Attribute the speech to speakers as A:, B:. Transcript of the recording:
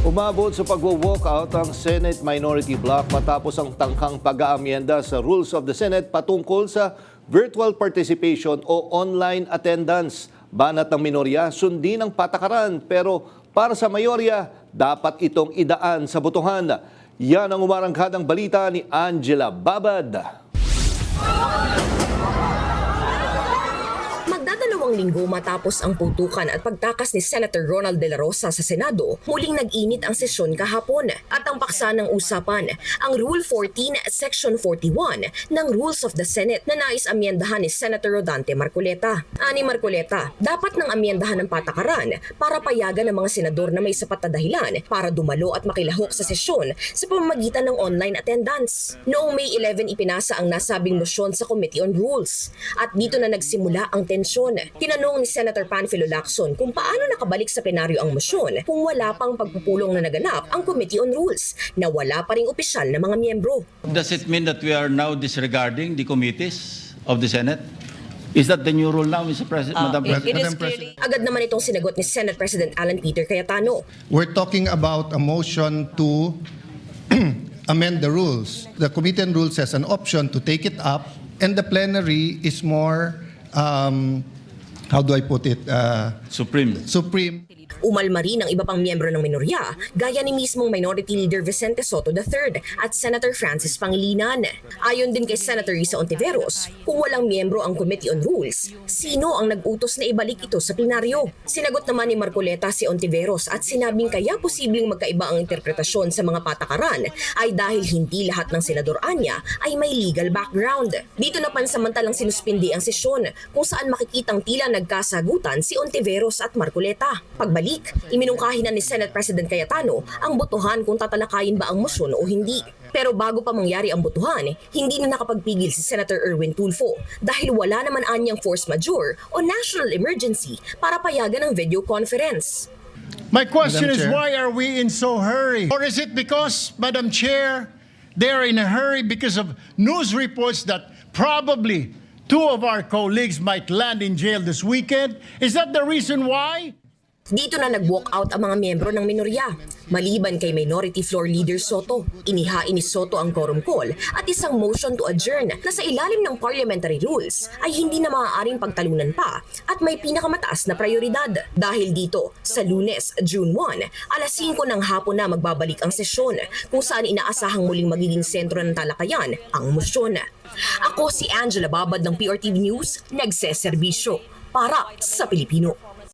A: Umabot sa pagwo-walkout ang Senate Minority Bloc matapos ang tangkang pag-aamyenda sa Rules of the Senate patungkol sa virtual participation o online attendance. Banat ng minorya, sundin ang patakaran pero para sa mayorya, dapat itong idaan sa botohan. Yan ang umarangkadang balita ni Angela Babad.
B: Magdadalawang linggo matapos ang putukan at pagtakas ni Senator Ronald De La Rosa sa Senado, muling nag-init ang sesyon kahapon at ang paksa ng usapan, ang Rule 14, Section 41 ng Rules of the Senate na nais amyendahan ni Senator Rodante Marcoleta. Ani Marcoleta, dapat nang amyendahan ng patakaran para payagan ng mga senador na may sapat na dahilan para dumalo at makilahok sa sesyon sa pamamagitan ng online attendance. Noong May 11 ipinasa ang nasabing motion sa Committee on Rules at dito na nagsimula ang tensyon. Tinanong ni Senator Panfilo Lacson kung paano nakabalik sa plenaryo ang motion kung wala pang pagpupulong na naganap ang Committee on Rules na wala pa ring opisyal na mga miyembro.
C: Does it mean that we are now disregarding the committees of the Senate? Is that the new rule now, Mr. President? Madam President?
B: Agad naman itong sinagot ni Senate President Alan Peter Cayetano.
D: We're talking about a motion to amend the rules. The Committee on Rules has an option to take it up, and the plenary is more, how do I put it?
C: Supreme.
D: Supreme.
B: Umalma rin ang iba pang miyembro ng minorya, gaya ni mismong Minority Leader Vicente Soto III at Senator Francis Pangilinan. Ayon din kay Senator Risa Ontiveros, kung walang miyembro ang Committee on Rules, sino ang nag-utos na ibalik ito sa plenaryo? Sinagot naman ni Marcoleta si Ontiveros at sinabing kaya posibleng magkaiba ang interpretasyon sa mga patakaran ay dahil hindi lahat ng senador anya ay may legal background. Dito na pansamantalang sinuspindi ang sesyon kung saan makikitang tila nagkasagutan si Ontiveros at Marcoleta. Pagbalik, iminungkahi na ni Senate President Cayetano ang botohan kung tatalakayin ba ang motion o hindi. Pero bago pa mangyari ang botohan, hindi na nakapagpigil si Senator Erwin Tulfo dahil wala naman anyang force majeure o national emergency para payagan ang video conference.
E: My question
D: Madam
E: is,
D: Chair.
E: why are we in so hurry? Or is it because, Madam Chair, they are in a hurry because of news reports that probably two of our colleagues might land in jail this weekend? Is that the reason why?
B: Dito na nag-walk out ang mga miyembro ng minorya. Maliban kay Minority Floor Leader Soto, inihain ni Soto ang quorum call at isang motion to adjourn na sa ilalim ng parliamentary rules ay hindi na maaaring pagtalunan pa at may pinakamataas na prioridad. Dahil dito, sa Lunes, June 1, alas 5 ng hapon na magbabalik ang sesyon kung saan inaasahang muling magiging sentro ng talakayan ang motion. Ako si Angela Babad ng PRTV News, nagseserbisyo para sa Pilipino.